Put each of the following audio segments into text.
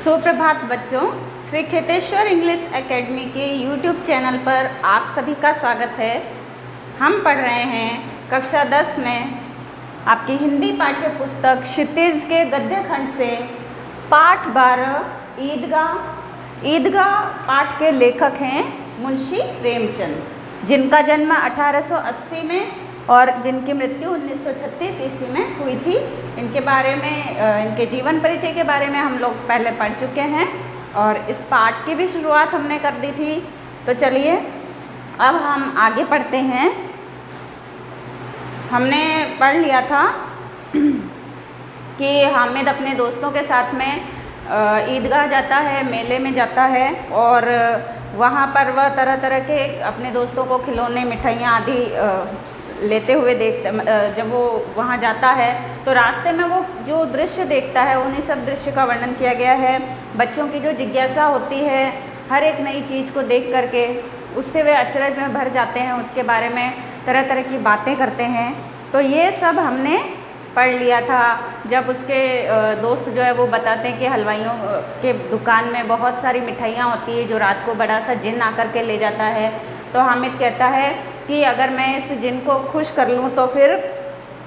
सुप्रभात बच्चों, Shri Kheteshwar English academy के यूट्यूब चैनल पर आप सभी का स्वागत है। हम पढ़ रहे हैं कक्षा 10 में आपकी हिंदी पाठ्य पुस्तक क्षितिज के गद्य खंड से पाठ 12 ईदगाह। ईदगाह पाठ के लेखक हैं मुंशी प्रेमचंद, जिनका जन्म 1880 में और जिनकी मृत्यु 1936 ईस्वी में हुई थी। इनके बारे में इनके जीवन परिचय के बारे में हम लोग पहले पढ़ चुके हैं और इस पाठ की भी शुरुआत हमने कर दी थी। तो चलिए अब हम आगे पढ़ते हैं। हमने पढ़ लिया था कि हामिद अपने दोस्तों के साथ में ईदगाह जाता है, मेले में जाता है और वहाँ पर वह तरह तरह के अपने दोस्तों को खिलौने, मिठाइयाँ आदि लेते हुए जब वो वहाँ जाता है तो रास्ते में वो जो दृश्य देखता है उन्हीं सब दृश्य का वर्णन किया गया है। बच्चों की जो जिज्ञासा होती है हर एक नई चीज़ को देख करके उससे वे अचरज में भर जाते हैं, उसके बारे में तरह तरह की बातें करते हैं। तो ये सब हमने पढ़ लिया था। जब उसके दोस्त जो है वो बताते हैं कि हलवाइयों के दुकान में बहुत सारी मिठाइयाँ होती है जो रात को बड़ा सा जिन आकर के ले जाता है। तो हामिद कहता है कि अगर मैं इस जिन को खुश कर लूँ तो फिर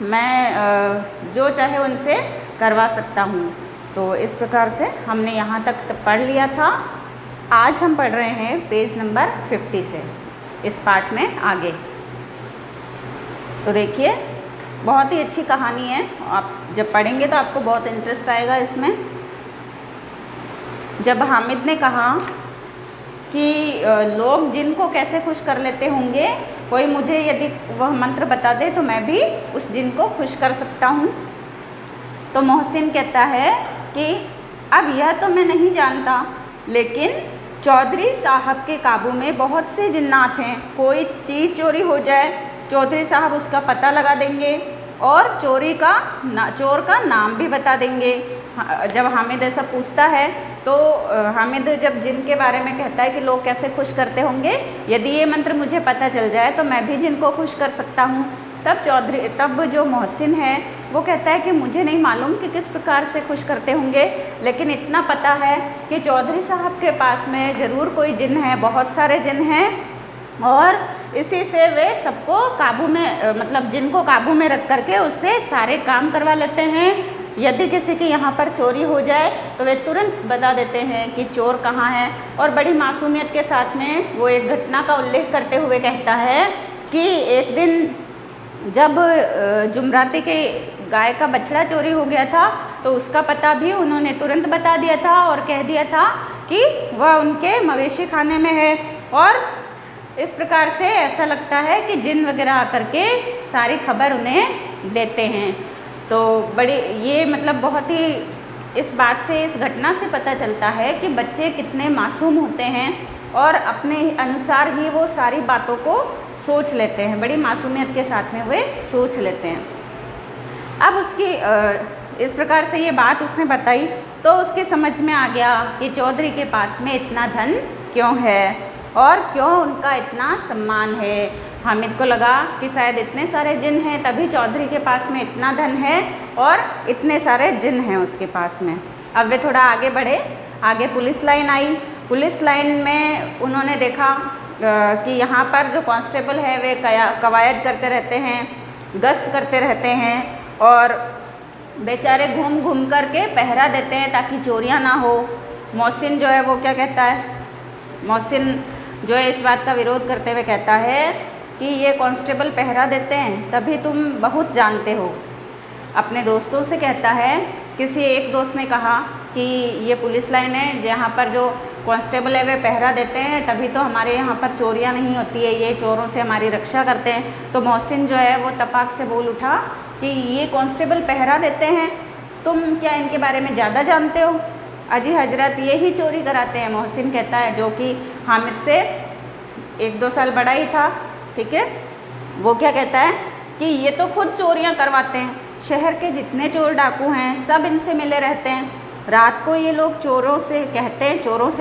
मैं जो चाहे उनसे करवा सकता हूँ। तो इस प्रकार से हमने यहाँ तक पढ़ लिया था। आज हम पढ़ रहे हैं पेज नंबर 50 से इस पाठ में आगे। तो देखिए बहुत ही अच्छी कहानी है, आप जब पढ़ेंगे तो आपको बहुत इंटरेस्ट आएगा इसमें। जब हामिद ने कहा कि लोग जिन को कैसे खुश कर लेते होंगे, कोई मुझे यदि वह मंत्र बता दे तो मैं भी उस जिन को खुश कर सकता हूँ। तो मोहसिन कहता है कि अब यह तो मैं नहीं जानता, लेकिन चौधरी साहब के काबू में बहुत से जिन्नात हैं। कोई चीज़ चोरी हो जाए, चौधरी साहब उसका पता लगा देंगे और चोर का नाम भी बता देंगे। जब हामिद ऐसा पूछता है तो हामिद जब जिन के बारे में कहता है कि लोग कैसे खुश करते होंगे, यदि ये मंत्र मुझे पता चल जाए तो मैं भी जिन को खुश कर सकता हूँ। तब जो मोहसिन है वो कहता है कि मुझे नहीं मालूम कि किस प्रकार से खुश करते होंगे, लेकिन इतना पता है कि चौधरी साहब के पास में ज़रूर कोई जिन है, बहुत सारे जिन हैं और इसी से वे सबको काबू में मतलब जिनको काबू में रख करके उससे सारे काम करवा लेते हैं। यदि किसी के यहाँ पर चोरी हो जाए तो वे तुरंत बता देते हैं कि चोर कहाँ है। और बड़ी मासूमियत के साथ में वो एक घटना का उल्लेख करते हुए कहता है कि एक दिन जब जुमराती के गाय का बछड़ा चोरी हो गया था तो उसका पता भी उन्होंने तुरंत बता दिया था और कह दिया था कि वह उनके मवेशी खाने में है। और इस प्रकार से ऐसा लगता है कि जिन वगैरह आकर के सारी खबर उन्हें देते हैं। तो ये मतलब बहुत ही इस बात से, इस घटना से पता चलता है कि बच्चे कितने मासूम होते हैं और अपने अनुसार ही वो सारी बातों को सोच लेते हैं, बड़ी मासूमियत के साथ में वे सोच लेते हैं। अब उसकी इस प्रकार से ये बात उसने बताई तो उसके समझ में आ गया कि चौधरी के पास में इतना धन क्यों है और क्यों उनका इतना सम्मान है। हामिद को लगा कि शायद इतने सारे जिन हैं तभी चौधरी के पास में इतना धन है और इतने सारे जिन हैं उसके पास में। अब वे थोड़ा आगे बढ़े, आगे पुलिस लाइन आई। पुलिस लाइन में उन्होंने देखा कि यहाँ पर जो कांस्टेबल है वे कवायद करते रहते हैं, गश्त करते रहते हैं और बेचारे घूम घूम कर के पहरा देते हैं ताकि चोरियाँ ना हो। मोहसिन जो है वो क्या कहता है, मोहसिन जो है इस बात का विरोध करते हुए कहता है कि ये कांस्टेबल पहरा देते हैं तभी तुम बहुत जानते हो। अपने दोस्तों से कहता है, किसी एक दोस्त ने कहा कि ये पुलिस लाइन है, जहाँ पर जो कांस्टेबल है वे पहरा देते हैं तभी तो हमारे यहाँ पर चोरियाँ नहीं होती है, ये चोरों से हमारी रक्षा करते हैं। तो मोहसिन जो है वो तपाक से बोल उठा कि ये कांस्टेबल पहरा देते हैं, तुम क्या इनके बारे में ज़्यादा जानते हो? अजी हजरत ये ही चोरी कराते हैं। मोहसिन कहता है, जो कि हामिद से 1-2 साल बड़ा ही था, ठीक है। वो क्या कहता है कि ये तो खुद चोरियां करवाते हैं, शहर के जितने चोर डाकू हैं सब इनसे मिले रहते हैं। रात को ये लोग चोरों से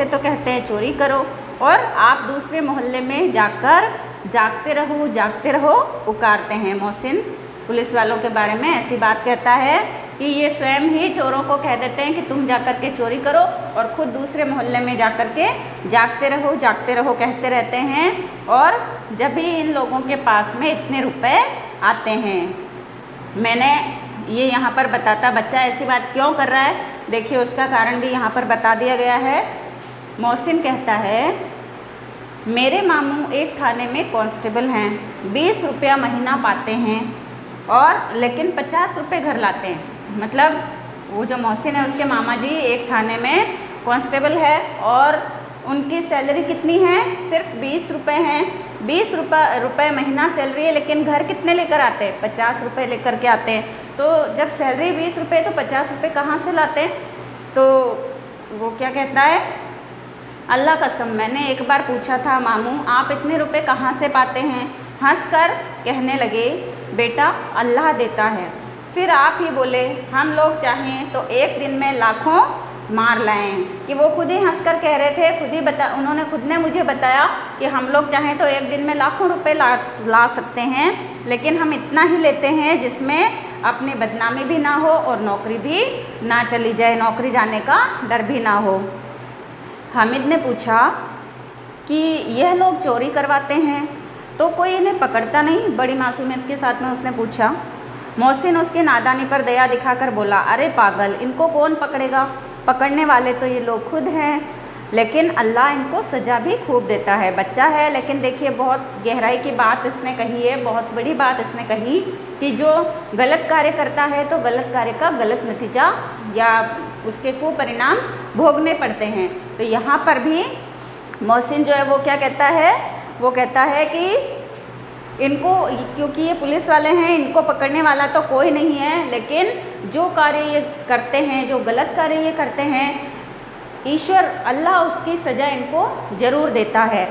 तो कहते हैं चोरी करो और आप दूसरे मोहल्ले में जाकर जागते रहो पुकारते हैं। मोहसिन पुलिस वालों के बारे में ऐसी बात कहता है कि ये स्वयं ही चोरों को कह देते हैं कि तुम जाकर के चोरी करो और ख़ुद दूसरे मोहल्ले में जाकर के जागते रहो कहते रहते हैं। और जब भी इन लोगों के पास में इतने रुपए आते हैं। मैंने ये यहाँ पर बताता बच्चा ऐसी बात क्यों कर रहा है, देखिए उसका कारण भी यहाँ पर बता दिया गया है। मोहसिन कहता है मेरे मामू एक थाने में कांस्टेबल हैं, 20 रुपया महीना पाते हैं और लेकिन 50 रुपये घर लाते हैं। मतलब वो जो मोहसिन है उसके मामा जी एक थाने में कांस्टेबल है और उनकी सैलरी कितनी है, सिर्फ 20 रुपये हैं। 20 रुपये महीना सैलरी है, लेकिन घर कितने लेकर आते हैं, 50 रुपये लेकर के आते हैं। तो जब सैलरी 20 रुपये तो 50 रुपये कहाँ से लाते हैं? तो वो क्या कहता है, अल्लाह कसम मैंने एक बार पूछा था मामू आप इतने रुपए कहाँ से पाते हैं? हंसकर कहने लगे बेटा अल्लाह देता है। फिर आप ही बोले हम लोग चाहें तो एक दिन में लाखों मार लाएं। कि वो खुद ही हंसकर कह रहे थे, उन्होंने खुद ने मुझे बताया कि हम लोग चाहें तो एक दिन में लाखों रुपए ला सकते हैं, लेकिन हम इतना ही लेते हैं जिसमें अपनी बदनामी भी ना हो और नौकरी भी ना चली जाए, नौकरी जाने का डर भी ना हो। हामिद ने पूछा कि यह लोग चोरी करवाते हैं तो कोई इन्हें पकड़ता नहीं? बड़ी मासूमियत के साथ में उसने पूछा। मोहसिन उसकी नादानी पर दया दिखाकर बोला अरे पागल, इनको कौन पकड़ेगा, पकड़ने वाले तो ये लोग खुद हैं, लेकिन अल्लाह इनको सज़ा भी खूब देता है। बच्चा है लेकिन देखिए बहुत गहराई की बात इसने कही है, बहुत बड़ी बात इसने कही कि जो गलत कार्य करता है तो गलत कार्य का गलत नतीजा या उसके कुपरिणाम भोगने पड़ते हैं। तो यहाँ पर भी मोहसिन जो है वो क्या कहता है, वो कहता है कि इनको, क्योंकि ये पुलिस वाले हैं, इनको पकड़ने वाला तो कोई नहीं है, लेकिन जो कार्य ये करते हैं, जो गलत कार्य ये करते हैं, ईश्वर अल्लाह उसकी सज़ा इनको ज़रूर देता है।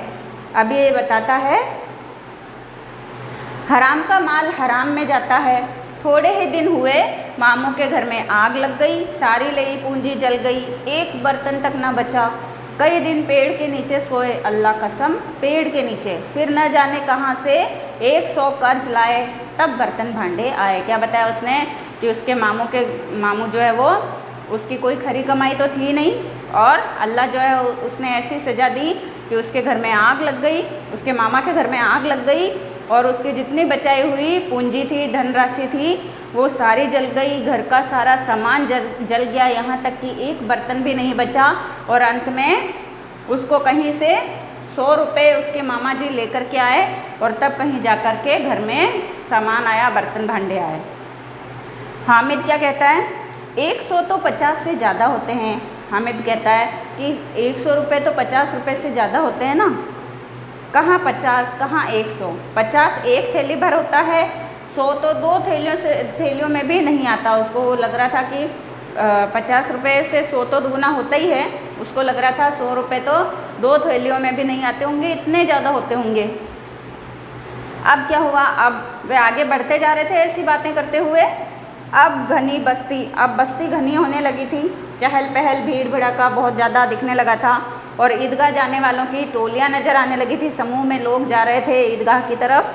अब ये बताता है हराम का माल हराम में जाता है। थोड़े ही दिन हुए मामू के घर में आग लग गई, सारी लई पूंजी जल गई, एक बर्तन तक न बचा। कई दिन पेड़ के नीचे सोए, अल्लाह कसम पेड़ के नीचे, फिर न जाने कहाँ से 100 कर्ज लाए, तब बर्तन भांडे आए। क्या बताया उसने कि उसके मामू जो है वो, उसकी कोई खरी कमाई तो थी नहीं और अल्लाह जो है उसने ऐसी सज़ा दी कि उसके घर में आग लग गई, उसके मामा के घर में आग लग गई और उसकी जितनी बचाई हुई पूंजी थी, धनराशि थी, वो सारी जल गई। घर का सारा सामान जल गया, यहाँ तक कि एक बर्तन भी नहीं बचा। और अंत में उसको कहीं से 100 रुपये उसके मामा जी लेकर के आए और तब कहीं जाकर के घर में सामान आया, बर्तन भांडे आए। हामिद क्या कहता है, 100 तो 50 से ज़्यादा होते हैं। हामिद कहता है कि 100 रुपये तो 50 रुपये से ज़्यादा होते हैं ना, कहाँ 50 कहाँ 100। 50 एक थैली भर होता है, 100 तो 2 थैलियों में भी नहीं आता। उसको लग रहा था कि 50 रुपये से 100 तो दुगना होता ही है, उसको लग रहा था 100 रुपये तो 2 थैलियों में भी नहीं आते होंगे, इतने ज़्यादा होते होंगे। अब क्या हुआ, अब वे आगे बढ़ते जा रहे थे ऐसी बातें करते हुए। अब घनी बस्ती, अब बस्ती घनी होने लगी थी, चहल पहल भीड़ भड़का बहुत ज़्यादा दिखने लगा था और ईदगाह जाने वालों की टोलियाँ नज़र आने लगी थी। समूह में लोग जा रहे थे ईदगाह की तरफ,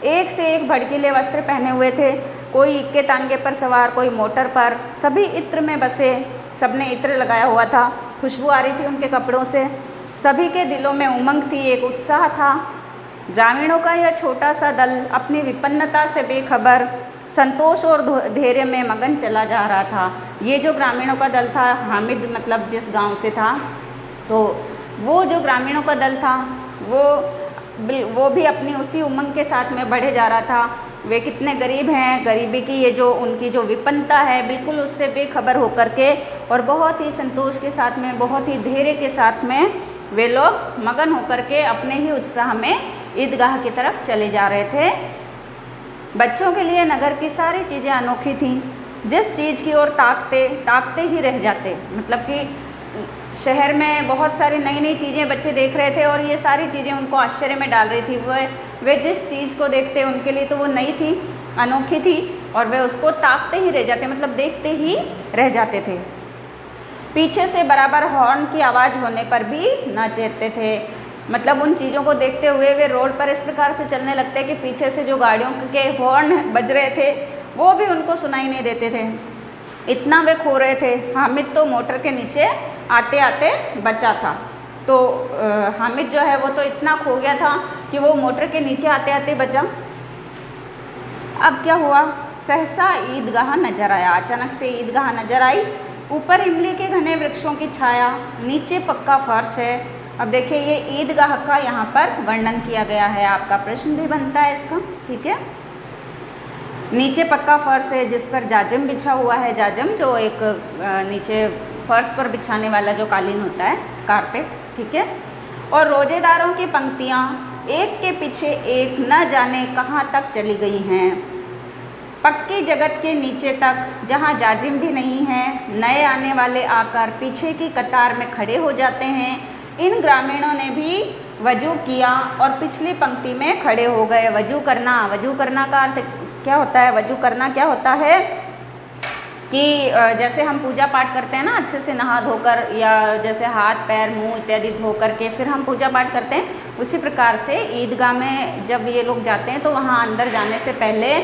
एक से एक भड़कीले वस्त्र पहने हुए थे, कोई इक्के तांगे पर सवार, कोई मोटर पर, सभी इत्र में बसे, सबने इत्र लगाया हुआ था, खुशबू आ रही थी उनके कपड़ों से। सभी के दिलों में उमंग थी, एक उत्साह था। ग्रामीणों का यह छोटा सा दल अपनी विपन्नता से बेखबर संतोष और धैर्य में मगन चला जा रहा था। ये जो ग्रामीणों का दल था, हामिद मतलब जिस गांव से था, तो वो जो ग्रामीणों का दल था वो भी अपनी उसी उमंग के साथ में बढ़े जा रहा था। वे कितने गरीब हैं, गरीबी की ये जो उनकी जो विपन्नता है, बिल्कुल उससे बेखबर होकर के और बहुत ही संतोष के साथ में, बहुत ही धैर्य के साथ में वे लोग मगन होकर के अपने ही उत्साह में ईदगाह की तरफ चले जा रहे थे। बच्चों के लिए नगर की सारी चीज़ें अनोखी थीं, जिस चीज़ की ओर ताकते ही रह जाते। मतलब कि शहर में बहुत सारी नई नई चीज़ें बच्चे देख रहे थे और ये सारी चीज़ें उनको आश्चर्य में डाल रही थी। वे जिस चीज़ को देखते उनके लिए तो वो नई थी, अनोखी थी और वे उसको ताकते ही रह जाते, मतलब देखते ही रह जाते थे। पीछे से बराबर हॉर्न की आवाज़ होने पर भी न चेतते थे। मतलब उन चीज़ों को देखते हुए वे रोड पर इस प्रकार से चलने लगते कि पीछे से जो गाड़ियों के हॉर्न बज रहे थे वो भी उनको सुनाई नहीं देते थे। इतना वे खो रहे थे। हामिद तो मोटर के नीचे आते आते बचा था। तो हामिद जो है वो तो इतना खो गया था कि वो मोटर के नीचे आते आते बचा। अब क्या हुआ, सहसा ईदगाह नजर आया, अचानक से ईदगाह नजर आई। ऊपर इमली के घने वृक्षों की छाया, नीचे पक्का फर्श है। अब देखिए ये ईदगाह का यहाँ पर वर्णन किया गया है, आपका प्रश्न भी बनता है इसका, ठीक है। नीचे पक्का फर्श है जिस पर जाजिम बिछा हुआ है, जाजिम जो एक नीचे फर्श पर बिछाने वाला जो कालीन होता है, कारपेट, ठीक है। और रोजेदारों की पंक्तियाँ एक के पीछे एक न जाने कहाँ तक चली गई हैं, पक्की जगत के नीचे तक जहाँ जाजिम भी नहीं है। नए आने वाले आकर पीछे की कतार में खड़े हो जाते हैं। इन ग्रामीणों ने भी वजू किया और पिछली पंक्ति में खड़े हो गए। वजू करना का अर्थ क्या होता है? वजू करना क्या होता है कि जैसे हम पूजा पाठ करते हैं ना, अच्छे से नहा धोकर, या जैसे हाथ पैर मुंह इत्यादि धो करके फिर हम पूजा पाठ करते हैं, उसी प्रकार से ईदगाह में जब ये लोग जाते हैं तो वहाँ अंदर जाने से पहले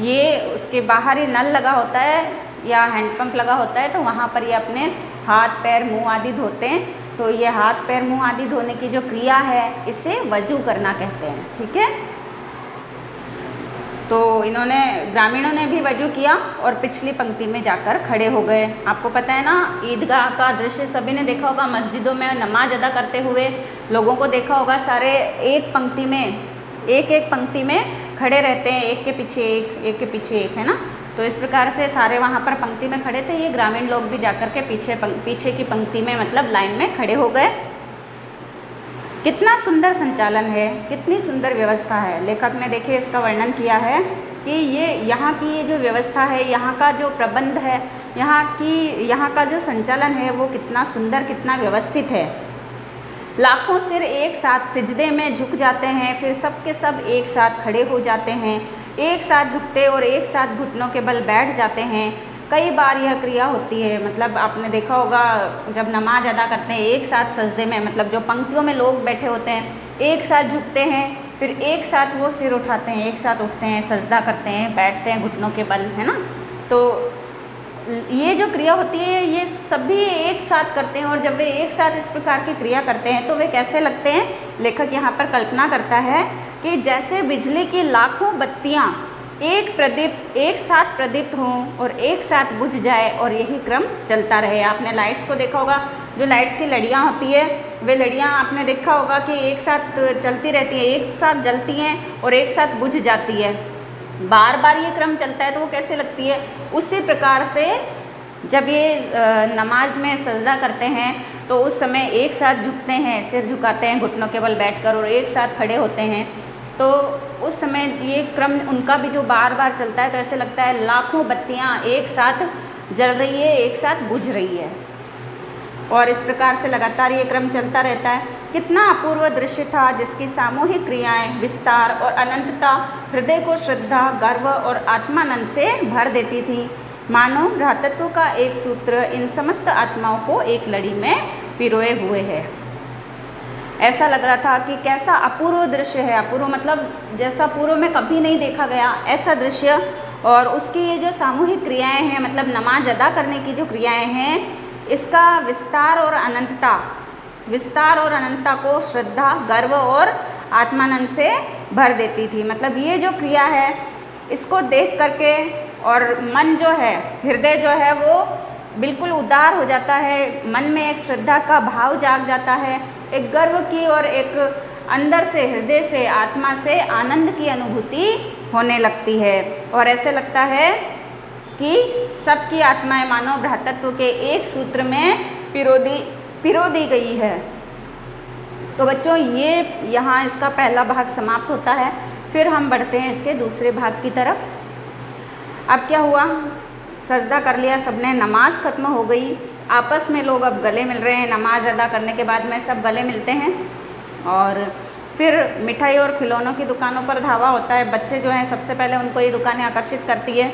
ये उसके बाहर ही नल लगा होता है या हैंडपम्प लगा होता है, तो वहाँ पर ये अपने हाथ पैर मुँह आदि धोते हैं। तो ये हाथ पैर मुँह आदि धोने की जो क्रिया है इसे वजू करना कहते हैं, ठीक है। तो इन्होंने, ग्रामीणों ने भी वजू किया और पिछली पंक्ति में जाकर खड़े हो गए। आपको पता है ना, ईदगाह का दृश्य सभी ने देखा होगा, मस्जिदों में नमाज अदा करते हुए लोगों को देखा होगा, सारे एक पंक्ति में, एक एक पंक्ति में खड़े रहते हैं, एक के पीछे एक, है ना। तो इस प्रकार से सारे वहाँ पर पंक्ति में खड़े थे। ये ग्रामीण लोग भी जाकर के पीछे की पंक्ति में, मतलब लाइन में खड़े हो गए। कितना सुंदर संचालन है, कितनी सुंदर व्यवस्था है। लेखक ने देखिए इसका वर्णन किया है कि ये यहाँ की ये जो व्यवस्था है, यहाँ का जो प्रबंध है, यहाँ का जो संचालन है वो कितना सुंदर, कितना व्यवस्थित है। लाखों सिर एक साथ सिजदे में झुक जाते हैं, फिर सब के सब एक साथ खड़े हो जाते हैं, एक साथ झुकते और एक साथ घुटनों के बल बैठ जाते हैं। कई बार यह क्रिया होती है, मतलब आपने देखा होगा जब नमाज अदा करते हैं एक साथ सजदे में, मतलब जो पंक्तियों में लोग बैठे होते हैं एक साथ झुकते हैं, फिर एक साथ वो सिर उठाते हैं, एक साथ उठते हैं, सजदा करते हैं, बैठते हैं घुटनों के बल, है ना। तो ये जो क्रिया होती है ये सभी एक साथ करते हैं, और जब वे एक साथ इस प्रकार की क्रिया करते हैं तो वे कैसे लगते हैं। लेखक यहाँ पर कल्पना करता है कि जैसे बिजली की लाखों बत्तियाँ एक साथ प्रदीप्त हों और एक साथ बुझ जाए, और यही क्रम चलता रहे। आपने लाइट्स को देखा होगा, जो लाइट्स की लड़ियाँ होती है, वे लड़ियाँ आपने देखा होगा कि एक साथ चलती रहती हैं, एक साथ जलती हैं और एक साथ बुझ जाती है। बार बार ये क्रम चलता है तो वो कैसे लगती है। उसी प्रकार से जब ये नमाज में सजदा करते हैं तो उस समय एक साथ झुकते हैं, सिर झुकाते हैं घुटनों के बल बैठकर, और एक साथ खड़े होते हैं, तो उस समय ये क्रम उनका भी जो बार बार चलता है तो ऐसे लगता है लाखों बत्तियाँ एक साथ जल रही है, एक साथ बुझ रही है, और इस प्रकार से लगातार ये क्रम चलता रहता है। कितना अपूर्व दृश्य था जिसकी सामूहिक क्रियाएं, विस्तार और अनंतता हृदय को श्रद्धा, गर्व और आत्मानंद से भर देती थी। मानो भ्रातृत्व का एक सूत्र इन समस्त आत्माओं को एक लड़ी में पिरोए हुए है। ऐसा लग रहा था कि कैसा अपूर्व दृश्य है, अपूर्व मतलब जैसा पूर्व में कभी नहीं देखा गया ऐसा दृश्य। और उसकी ये जो सामूहिक क्रियाएं हैं, मतलब नमाज अदा करने की जो क्रियाएं हैं, इसका विस्तार और अनंतता को श्रद्धा, गर्व और आत्मानंद से भर देती थी। मतलब ये जो क्रिया है इसको देख करके और मन जो है, हृदय जो है वो बिल्कुल उदार हो जाता है, मन में एक श्रद्धा का भाव जाग जाता है, एक गर्व की और एक अंदर से, हृदय से, आत्मा से आनंद की अनुभूति होने लगती है। और ऐसे लगता है कि सबकी आत्माएं मानव भ्रातृत्व के एक सूत्र में पिरो दी गई है। तो बच्चों ये यहाँ इसका पहला भाग समाप्त होता है। फिर हम बढ़ते हैं इसके दूसरे भाग की तरफ। अब क्या हुआ, सजदा कर लिया सबने, नमाज ख़त्म हो गई, आपस में लोग अब गले मिल रहे हैं। नमाज अदा करने के बाद में सब गले मिलते हैं और फिर मिठाई और खिलौनों की दुकानों पर धावा होता है। बच्चे जो हैं सबसे पहले उनको ये दुकानें आकर्षित करती है,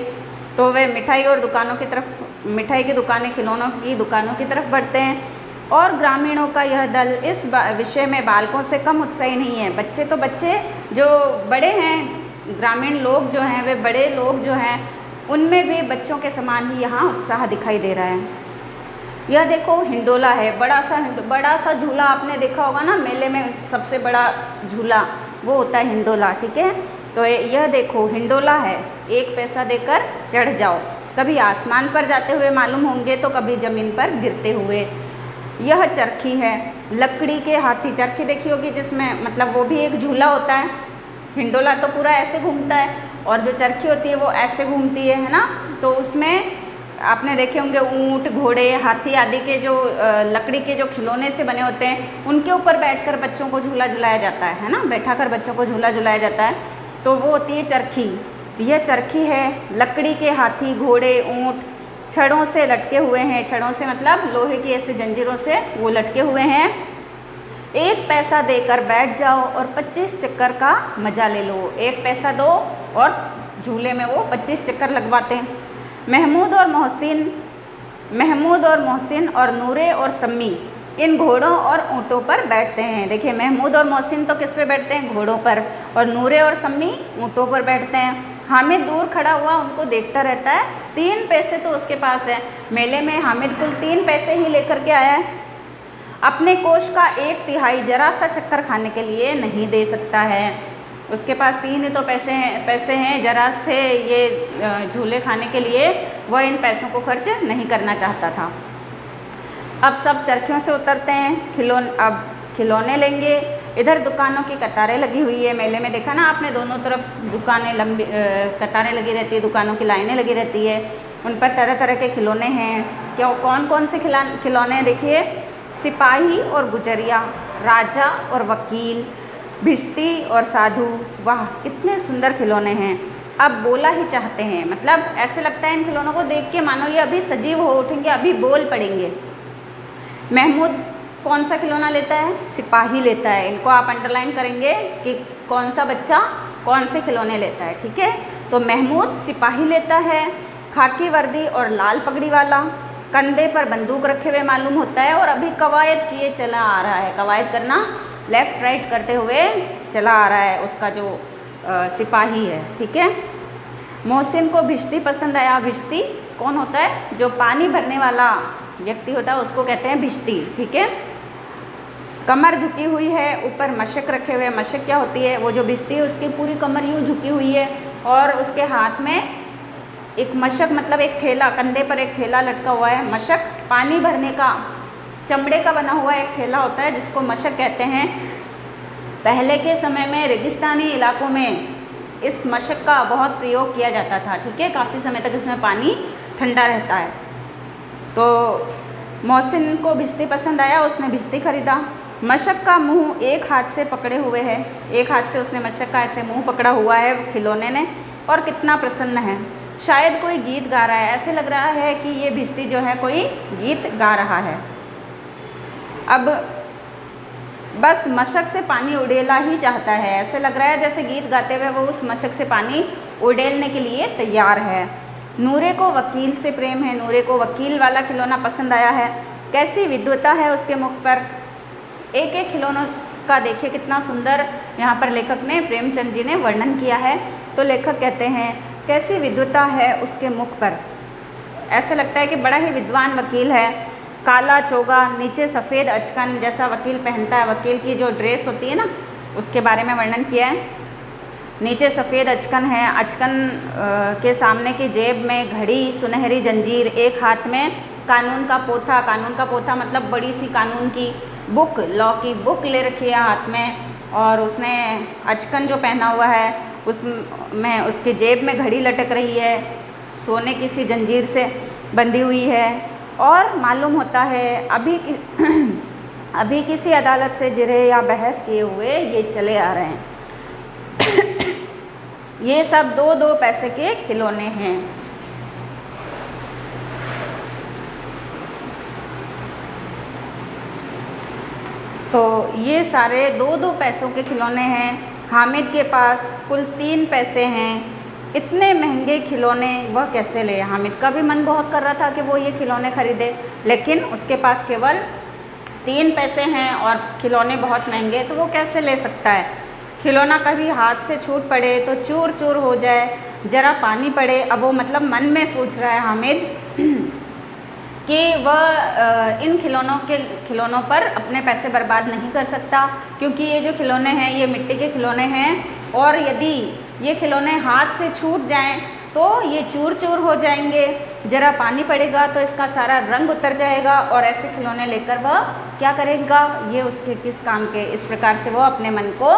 तो वे मिठाई और दुकानों की तरफ, मिठाई की दुकानें, खिलौनों की दुकानों की तरफ बढ़ते हैं। और ग्रामीणों का यह दल इस विषय में बालकों से कम उत्साही नहीं है। बच्चे तो बच्चे, जो बड़े हैं, ग्रामीण लोग जो हैं, वे बड़े लोग जो हैं, उनमें भी बच्चों के समान ही यहाँ उत्साह दिखाई दे रहा है। यह देखो हिंडोला है, बड़ा सा झूला आपने देखा होगा ना, मेले में सबसे बड़ा झूला वो होता है हिंडोला, ठीक है। तो यह देखो हिंडोला है, 1 पैसा देकर चढ़ जाओ। कभी आसमान पर जाते हुए मालूम होंगे तो कभी ज़मीन पर गिरते हुए। यह चरखी है, लकड़ी के हाथी, चरखी देखी होगी जिसमें मतलब वो भी एक झूला होता है। हिंडोला तो पूरा ऐसे घूमता है और जो चरखी होती है वो ऐसे घूमती है ना। तो उसमें आपने देखे होंगे ऊंट, घोड़े, हाथी आदि के जो लकड़ी के जो खिलौने से बने होते हैं उनके ऊपर बैठकर बच्चों को झूला झुलाया जाता है ना, बैठाकर बच्चों को झूला झुलाया जाता है। तो वो होती है चरखी। यह चरखी है, लकड़ी के हाथी, घोड़े, ऊंट छड़ों से लटके हुए हैं। छड़ों से मतलब लोहे की ऐसे जंजीरों से वो लटके हुए हैं। 1 पैसा देकर बैठ जाओ और 25 चक्कर का मज़ा ले लो। 1 पैसा दो और झूले में वो 25 चक्कर लगवाते हैं। महमूद और मोहसिन और नूरे और सम्मी इन घोड़ों और ऊँटों पर बैठते हैं। देखिए महमूद और मोहसिन तो किस पे बैठते हैं? घोड़ों पर। और नूरे और सम्मी ऊँटों पर बैठते हैं। हामिद दूर खड़ा हुआ उनको देखता रहता है। 3 पैसे तो उसके पास है। मेले में हामिद कुल 3 पैसे ही लेकर के आया है। अपने कोष का 1/3 जरा सा चक्कर खाने के लिए नहीं दे सकता है। उसके पास 3 ही तो पैसे हैं जरा से ये झूले खाने के लिए, वह इन पैसों को खर्च नहीं करना चाहता था। अब सब चरखियों से उतरते हैं, अब खिलौने लेंगे। इधर दुकानों की कतारें लगी हुई है। मेले में देखा ना आपने, दोनों तरफ दुकानें लंबी कतारें लगी रहती है, दुकानों की लाइनें लगी रहती है। उन पर तरह तरह के खिलौने हैं। क्या कौन कौन से खिलौने हैं देखिए? सिपाही और गुजरिया, राजा और वकील, भिश्ती और साधु। वाह कितने सुंदर खिलौने हैं। अब बोला ही चाहते हैं, मतलब ऐसे लगता है इन खिलौनों को देख के मानो ये अभी सजीव हो उठेंगे, अभी बोल पड़ेंगे। महमूद कौन सा खिलौना लेता है? सिपाही लेता है। इनको आप अंडरलाइन करेंगे कि कौन सा बच्चा कौन से खिलौने लेता है, ठीक है। तो महमूद सिपाही लेता है, खाकी वर्दी और लाल पगड़ी वाला, कंधे पर बंदूक रखे हुए मालूम होता है और अभी कवायद किए चला आ रहा है। कवायद करना लेफ़्ट राइट करते हुए चला आ रहा है उसका जो सिपाही है, ठीक है। मोहसिन को भिश्ती पसंद आया। भिश्ती कौन होता है? जो पानी भरने वाला व्यक्ति होता है उसको कहते हैं भिश्ती, ठीक है। कमर झुकी हुई है, ऊपर मशक रखे हुए। मशक क्या होती है? वो जो भिश्ती है उसकी पूरी कमर यूँ झुकी हुई है और उसके हाथ में एक मशक मतलब एक थैला, कंधे पर एक थैला लटका हुआ है। मशक पानी भरने का चमड़े का बना हुआ एक थैला होता है जिसको मशक कहते हैं। पहले के समय में रेगिस्तानी इलाकों में इस मशक का बहुत प्रयोग किया जाता था, ठीक है। काफ़ी समय तक इसमें पानी ठंडा रहता है। तो मोहसिन को भिश्ती पसंद आया, उसने भिश्ती खरीदा। मशक का मुंह एक हाथ से पकड़े हुए है। एक हाथ से उसने मशक का ऐसे मुंह पकड़ा हुआ है खिलौने ने, और कितना प्रसन्न है। शायद कोई गीत गा रहा है। ऐसे लग रहा है कि ये भिश्ती जो है कोई गीत गा रहा है। अब बस मशक से पानी उड़ेला ही चाहता है। ऐसे लग रहा है जैसे गीत गाते हुए वो उस मशक से पानी उड़ेलने के लिए तैयार है। नूरे को वकील से प्रेम है। नूरे को वकील वाला खिलौना पसंद आया है। कैसी विद्वता है उसके मुख पर। एक एक खिलौनों का देखिए कितना सुंदर यहाँ पर लेखक ने, प्रेमचंद जी ने वर्णन किया है। तो लेखक कहते हैं कैसी विद्वता है उसके मुख पर। ऐसे लगता है कि बड़ा ही विद्वान वकील है। काला चोगा, नीचे सफ़ेद अचकन जैसा वकील पहनता है। वकील की जो ड्रेस होती है ना उसके बारे में वर्णन किया है। नीचे सफ़ेद अचकन है। अचकन के सामने की जेब में घड़ी, सुनहरी जंजीर, एक हाथ में कानून का पोथा। कानून का पोथा मतलब बड़ी सी कानून की बुक, लॉ की बुक ले रखी है हाथ में। और उसने अचकन जो पहना हुआ है उसमें उसकी जेब में घड़ी लटक रही है, सोने की सी जंजीर से बंधी हुई है। और मालूम होता है अभी किसी अदालत से जिरह या बहस किए हुए ये चले आ रहे हैं। ये सब 2-2 पैसे के खिलौने हैं। तो ये सारे 2-2 पैसों के खिलौने हैं। हामिद के पास कुल 3 पैसे हैं। इतने महंगे खिलौने वह कैसे ले। हामिद का भी मन बहुत कर रहा था कि वो ये खिलौने खरीदे, लेकिन उसके पास केवल 3 पैसे हैं और खिलौने बहुत महंगे, तो वो कैसे ले सकता है। खिलौना कभी हाथ से छूट पड़े तो चूर चूर हो जाए, ज़रा पानी पड़े। अब वो मतलब मन में सोच रहा है हामिद कि वह इन खिलौनों पर अपने पैसे बर्बाद नहीं कर सकता, क्योंकि ये जो खिलौने हैं ये मिट्टी के खिलौने हैं, और यदि ये खिलौने हाथ से छूट जाएं तो ये चूर चूर हो जाएंगे, ज़रा पानी पड़ेगा तो इसका सारा रंग उतर जाएगा, और ऐसे खिलौने लेकर वह क्या करेगा, ये उसके किस काम के। इस प्रकार से वो अपने मन को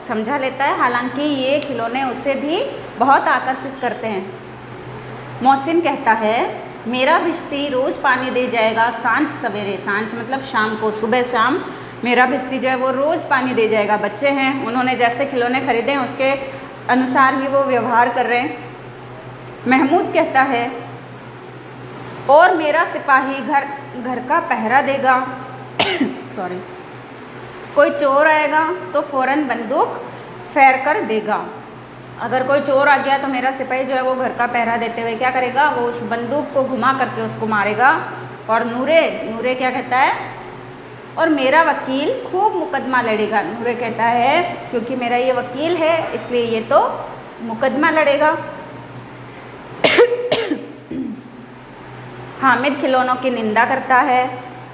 समझा लेता है। हालांकि ये खिलौने उसे भी बहुत आकर्षित करते हैं। मोहसिन कहता है, मेरा भिश्ती रोज़ पानी दे जाएगा सांझ सवेरे, सांझ मतलब शाम को, सुबह शाम मेरा भिश्ती जो है वो रोज़ पानी दे जाएगा। बच्चे हैं, उन्होंने जैसे खिलौने खरीदे हैं उसके अनुसार ही वो व्यवहार कर रहे हैं। महमूद कहता है, और मेरा सिपाही घर का पहरा देगा सॉरी, कोई चोर आएगा तो फ़ौरन बंदूक फेर कर देगा। अगर कोई चोर आ गया तो मेरा सिपाही जो है वो घर का पहरा देते हुए क्या करेगा, वो उस बंदूक को घुमा करके उसको मारेगा। और नूरे क्या कहता है, और मेरा वकील खूब मुकदमा लड़ेगा। नूरे कहता है क्योंकि मेरा ये वकील है इसलिए ये तो मुकदमा लड़ेगा। हामिद खिलौनों की निंदा करता है,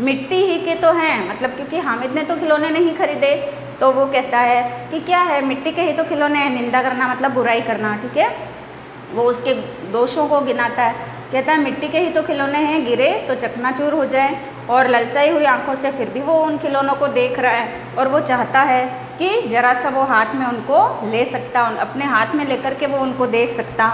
मिट्टी ही के तो हैं, मतलब क्योंकि हामिद ने तो खिलौने नहीं खरीदे तो वो कहता है कि क्या है, मिट्टी के ही तो खिलौने हैं। निंदा करना मतलब बुराई करना, ठीक है। वो उसके दोषों को गिनाता है, कहता है मिट्टी के ही तो खिलौने हैं, गिरे तो चकनाचूर हो जाए। और ललचाई हुई आंखों से फिर भी वो उन खिलौनों को देख रहा है, और वो चाहता है कि ज़रा सा वो हाथ में उनको ले सकता, अपने हाथ में लेकर के वो उनको देख सकता।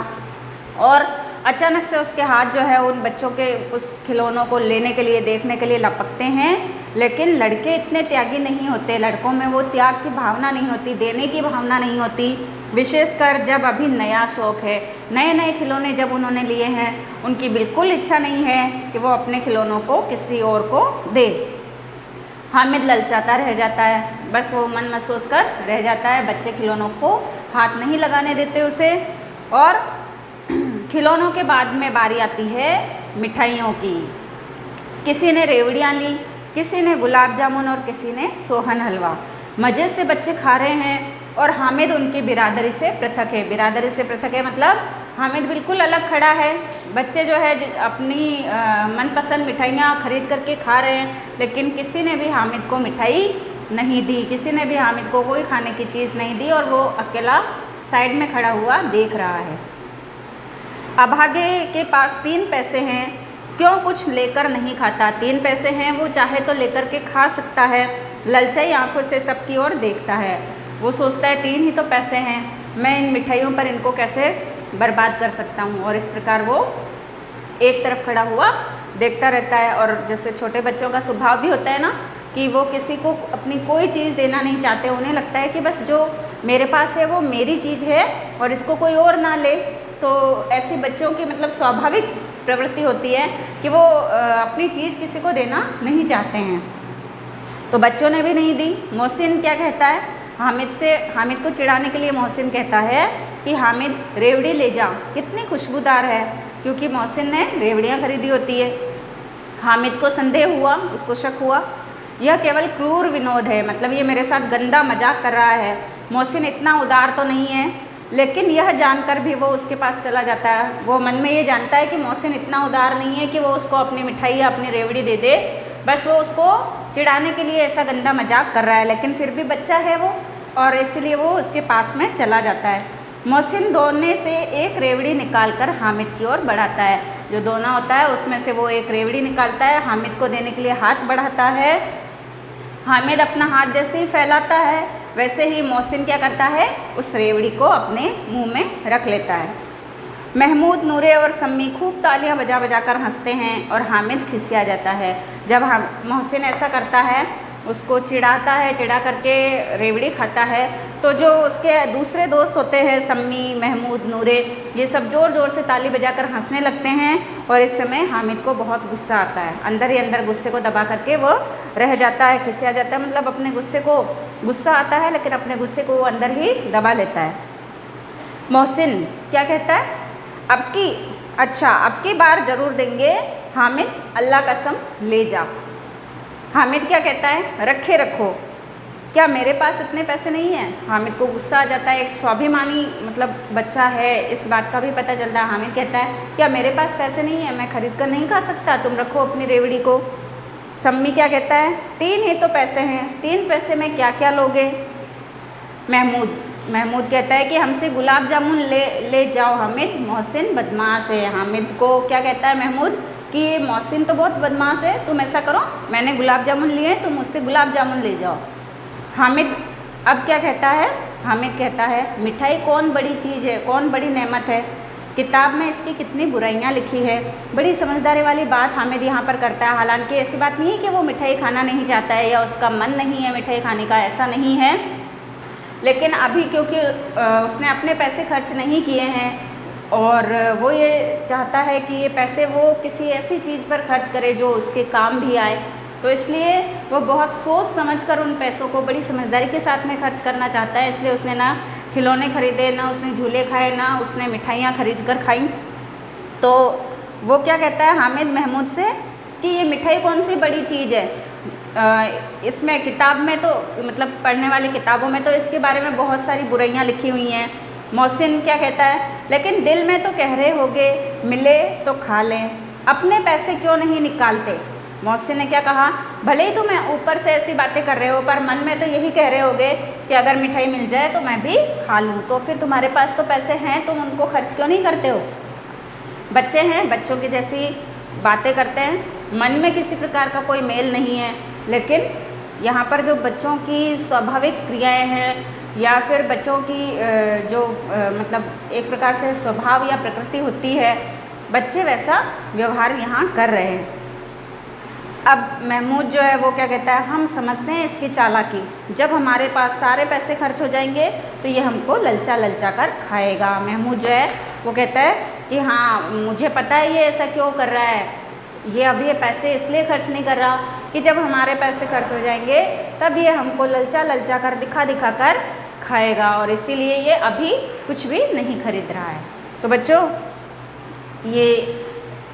और अचानक से उसके हाथ जो है उन बच्चों के उस खिलौनों को लेने के लिए, देखने के लिए लपकते हैं। लेकिन लड़के इतने त्यागी नहीं होते, लड़कों में वो त्याग की भावना नहीं होती, देने की भावना नहीं होती। विशेषकर जब अभी नया शौक़ है, नए नए खिलौने जब उन्होंने लिए हैं, उनकी बिल्कुल इच्छा नहीं है कि वो अपने खिलौनों को किसी और को दे। हामिद ललचाता रह जाता है, बस वो मन महसूस कर रह जाता है। बच्चे खिलौनों को हाथ नहीं लगाने देते उसे। और खिलौनों के बाद में बारी आती है मिठाइयों की। किसी ने रेवड़ियाँ ली, किसी ने गुलाब जामुन और किसी ने सोहन हलवा। मज़े से बच्चे खा रहे हैं और हामिद उनकी बिरादरी से पृथक है। बिरादरी से पृथक है मतलब हामिद बिल्कुल अलग खड़ा है। बच्चे जो है अपनी मनपसंद मिठाइयाँ खरीद करके खा रहे हैं, लेकिन किसी ने भी हामिद को मिठाई नहीं दी, किसी ने भी हामिद को कोई खाने की चीज़ नहीं दी, और वो अकेला साइड में खड़ा हुआ देख रहा है। अभागे के पास 3 पैसे हैं, क्यों कुछ लेकर नहीं खाता। 3 पैसे हैं, वो चाहे तो लेकर के खा सकता है। ललचाई आंखों से सबकी ओर देखता है। वो सोचता है 3 ही तो पैसे हैं, मैं इन मिठाइयों पर इनको कैसे बर्बाद कर सकता हूँ। और इस प्रकार वो एक तरफ खड़ा हुआ देखता रहता है। और जैसे छोटे बच्चों का स्वभाव भी होता है ना, कि वो किसी को अपनी कोई चीज़ देना नहीं चाहते। उन्हें लगता है कि बस जो मेरे पास है वो मेरी चीज़ है और इसको कोई और ना ले। तो ऐसे बच्चों की मतलब स्वाभाविक प्रवृत्ति होती है कि वो अपनी चीज़ किसी को देना नहीं चाहते हैं। तो बच्चों ने भी नहीं दी। मोहसिन क्या कहता है हामिद को चिढ़ाने के लिए मोहसिन कहता है कि हामिद रेवड़ी ले जा, कितनी खुशबूदार है, क्योंकि मोहसिन ने रेवड़ियाँ खरीदी होती है। हामिद को संदेह हुआ, उसको शक हुआ, यह केवल क्रूर विनोद है, मतलब ये मेरे साथ गंदा मजाक कर रहा है। मोहसिन इतना उदार तो नहीं है, लेकिन यह जानकर भी वो उसके पास चला जाता है। वो मन में ये जानता है कि मोहसिन इतना उदार नहीं है कि वो उसको अपनी मिठाई या अपनी रेवड़ी दे दे, बस वो उसको चिढ़ाने के लिए ऐसा गंदा मजाक कर रहा है। लेकिन फिर भी बच्चा है वो, और इसलिए वो उसके पास में चला जाता है। मोहसिन दोने से एक रेवड़ी निकालकर हामिद की ओर बढ़ाता है। जो दोना होता है उसमें से वो एक रेवड़ी निकालता है, हामिद को देने के लिए हाथ बढ़ाता है। हामिद अपना हाथ जैसे ही फैलाता है वैसे ही मोहसिन क्या करता है, उस रेवड़ी को अपने मुंह में रख लेता है। महमूद, नूरे और सम्मी खूब तालियां बजा बजा कर हंसते हैं और हामिद खिसिया जाता है। जब मोहसिन ऐसा करता है, उसको चिढ़ाता है, चिढ़ा करके रेवड़ी खाता है, तो जो उसके दूसरे दोस्त होते हैं सम्मी, महमूद, नूरे, ये सब ज़ोर ज़ोर से ताली बजाकर हंसने लगते हैं। और इस समय हामिद को बहुत गुस्सा आता है, अंदर ही अंदर गुस्से को दबा करके वो रह जाता है, खिसिया जाता है, मतलब अपने गुस्से को, गुस्सा आता है लेकिन अपने गुस्से को वो अंदर ही दबा लेता है। मोहसिन क्या कहता है, अब की बार ज़रूर देंगे हामिद, अल्लाह कसम ले जा। हामिद क्या कहता है, रखे रखो। क्या मेरे पास इतने पैसे नहीं हैं? हामिद को गुस्सा आ जाता है, एक स्वाभिमानी मतलब बच्चा है, इस बात का भी पता चलता है। हामिद कहता है क्या मेरे पास पैसे नहीं हैं, मैं खरीद कर नहीं खा सकता, तुम रखो अपनी रेवड़ी को। सम्मी क्या कहता है, 3 ही तो पैसे हैं, 3 पैसे में क्या क्या लोगे? महमूद कहता है कि हमसे गुलाब जामुन ले जाओ हामिद, मोहसिन बदमाश है। हामिद को क्या कहता है महमूद कि मोहसिन तो बहुत बदमाश है, तुम ऐसा करो मैंने गुलाब जामुन लिए, तुम मुझसे गुलाब जामुन ले जाओ। हामिद अब क्या कहता है, हामिद कहता है मिठाई कौन बड़ी चीज़ है, कौन बड़ी नेमत है, किताब में इसकी कितनी बुराइयां लिखी है। बड़ी समझदारी वाली बात हामिद यहाँ पर करता है। हालांकि ऐसी बात नहीं है कि वो मिठाई खाना नहीं चाहता है या उसका मन नहीं है मिठाई खाने का, ऐसा नहीं है, लेकिन अभी क्योंकि उसने अपने पैसे खर्च नहीं किए हैं और वो ये चाहता है कि ये पैसे वो किसी ऐसी चीज़ पर खर्च करे जो उसके काम भी आए, तो इसलिए वो बहुत सोच समझकर उन पैसों को बड़ी समझदारी के साथ में खर्च करना चाहता है। इसलिए उसने ना खिलौने खरीदे, ना उसने झूले खाए, ना उसने मिठाइयाँ खरीद कर खाई। तो वो क्या कहता है हामिद महमूद से कि ये मिठाई कौन सी बड़ी चीज़ है, इसमें किताब में तो मतलब पढ़ने वाली किताबों में तो इसके बारे में बहुत सारी बुराइयां लिखी हुई हैं। मोहसिन क्या कहता है लेकिन दिल में तो कह रहे होगे मिले तो खा लें, अपने पैसे क्यों नहीं निकालते। मोहसिन ने क्या कहा, भले ही तुम ऊपर से ऐसी बातें कर रहे हो पर मन में तो यही कह रहे होगे कि अगर मिठाई मिल जाए तो मैं भी खा लूँ, तो फिर तुम्हारे पास तो पैसे हैं, तुम उनको खर्च क्यों नहीं करते हो। बच्चे हैं, बच्चों की जैसी बातें करते हैं, मन में किसी प्रकार का कोई मेल नहीं है, लेकिन यहाँ पर जो बच्चों की स्वाभाविक क्रियाएं हैं या फिर बच्चों की जो मतलब एक प्रकार से स्वभाव या प्रकृति होती है, बच्चे वैसा व्यवहार यहाँ कर रहे हैं। अब महमूद जो है वो क्या कहता है, हम समझते हैं इसकी चालाकी, जब हमारे पास सारे पैसे खर्च हो जाएंगे तो ये हमको ललचा कर खाएगा। महमूद जो है वो कहता है कि हाँ मुझे पता है ये ऐसा क्यों कर रहा है, ये अभी ये पैसे इसलिए खर्च नहीं कर रहा कि जब हमारे पैसे खर्च हो जाएंगे तब ये हमको ललचा कर दिखा कर खाएगा, और इसीलिए ये अभी कुछ भी नहीं खरीद रहा है। तो बच्चों ये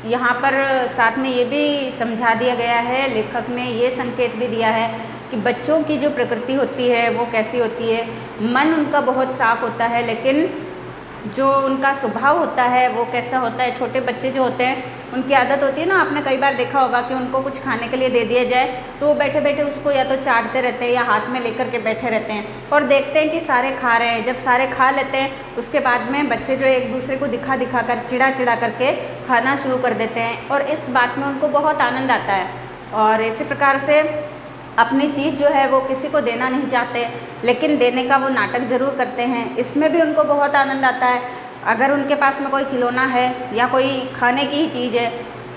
यहाँ पर साथ में ये भी समझा दिया गया है, लेखक ने ये संकेत भी दिया है कि बच्चों की जो प्रकृति होती है वो कैसी होती है। मन उनका बहुत साफ होता है, लेकिन जो उनका स्वभाव होता है वो कैसा होता है। छोटे बच्चे जो होते हैं उनकी आदत होती है ना, आपने कई बार देखा होगा कि उनको कुछ खाने के लिए दे दिया जाए तो वो बैठे बैठे उसको या तो चाटते रहते हैं या हाथ में लेकर के बैठे रहते हैं और देखते हैं कि सारे खा रहे हैं। जब सारे खा लेते हैं उसके बाद में बच्चे जो एक दूसरे को दिखा कर चिड़ा करके खाना शुरू कर देते हैं और इस बात में उनको बहुत आनंद आता है। और इसी प्रकार से अपनी चीज़ जो है वो किसी को देना नहीं चाहते, लेकिन देने का वो नाटक ज़रूर करते हैं, इसमें भी उनको बहुत आनंद आता है। अगर उनके पास में कोई खिलौना है या कोई खाने की ही चीज़ है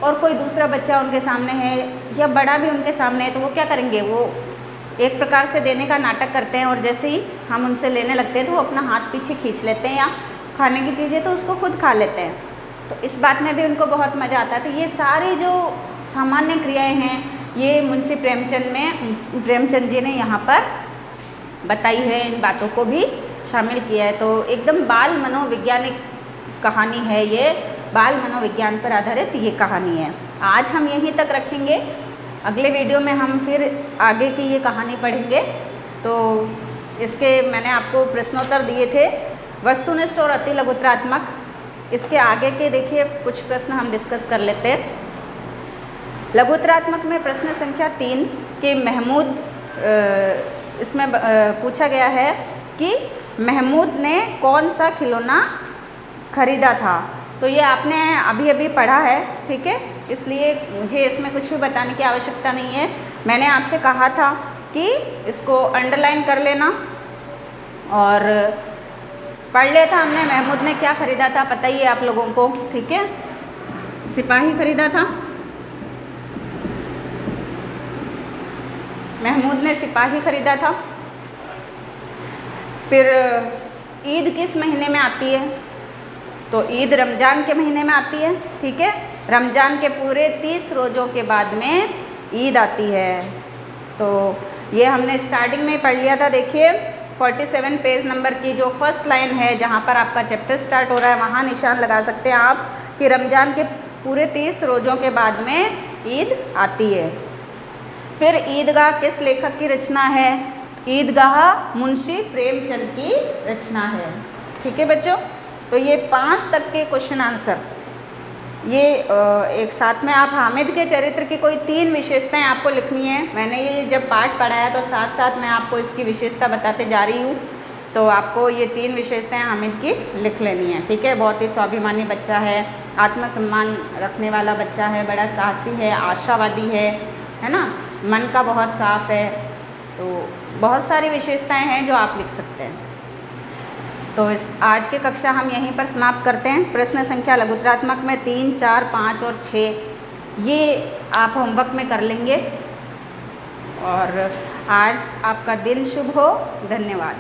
और कोई दूसरा बच्चा उनके सामने है या बड़ा भी उनके सामने है, तो वो क्या करेंगे, वो एक प्रकार से देने का नाटक करते हैं और जैसे ही हम उनसे लेने लगते हैं तो वो अपना हाथ पीछे खींच लेते हैं, या खाने की चीज़ है तो उसको खुद खा लेते हैं। तो इस बात में भी उनको बहुत मज़ा आता है। तो ये सारी जो सामान्य क्रियाएँ हैं ये मुंशी प्रेमचंद जी ने यहाँ पर बताई है, इन बातों को भी शामिल किया है। तो एकदम बाल मनोवैज्ञानिक कहानी है ये, बाल मनोविज्ञान पर आधारित ये कहानी है। आज हम यहीं तक रखेंगे, अगले वीडियो में हम फिर आगे की ये कहानी पढ़ेंगे। तो इसके मैंने आपको प्रश्नोत्तर दिए थे, वस्तुनिष्ठ और अति लघुत्रात्मक। इसके आगे के देखिए कुछ प्रश्न हम डिस्कस कर लेते हैं। लघुत्रात्मक में प्रश्न संख्या 3 कि महमूद, इसमें पूछा गया है कि महमूद ने कौन सा खिलौना खरीदा था। तो ये आपने अभी पढ़ा है, ठीक है, इसलिए मुझे इसमें कुछ भी बताने की आवश्यकता नहीं है। मैंने आपसे कहा था कि इसको अंडरलाइन कर लेना और पढ़ लिया था हमने। महमूद ने क्या खरीदा था पता ही है आप लोगों को, ठीक है, सिपाही खरीदा था। महमूद ने सिपाही खरीदा था। फिर ईद किस महीने में आती है, तो ईद रमज़ान के महीने में आती है, ठीक है। रमज़ान के पूरे 30 रोज़ों के बाद में ईद आती है। तो ये हमने स्टार्टिंग में पढ़ लिया था। देखिए 47 पेज नंबर की जो फर्स्ट लाइन है जहाँ पर आपका चैप्टर स्टार्ट हो रहा है वहाँ निशान लगा सकते हैं आप कि रमज़ान के पूरे 30 रोज़ों के बाद में ईद आती है। फिर ईदगाह किस लेखक की रचना है, ईदगाह मुंशी प्रेमचंद की रचना है। ठीक है बच्चों, तो ये 5 तक के क्वेश्चन आंसर, ये एक साथ में आप हामिद के चरित्र की कोई 3 विशेषताएं आपको लिखनी है। मैंने ये जब पाठ पढ़ाया तो साथ साथ मैं आपको इसकी विशेषता बताते जा रही हूँ, तो आपको ये 3 विशेषताएं हामिद की लिख लेनी है। ठीक है, बहुत ही स्वाभिमानी बच्चा है, आत्मसम्मान रखने वाला बच्चा है, बड़ा साहसी है, आशावादी है ना, मन का बहुत साफ है, तो बहुत सारी विशेषताएं हैं जो आप लिख सकते हैं। तो इस आज की कक्षा हम यहीं पर समाप्त करते हैं। प्रश्न संख्या लघुत्रात्मक में 3, 4, 5 और 6 ये आप होमवर्क में कर लेंगे। और आज आपका दिन शुभ हो। धन्यवाद।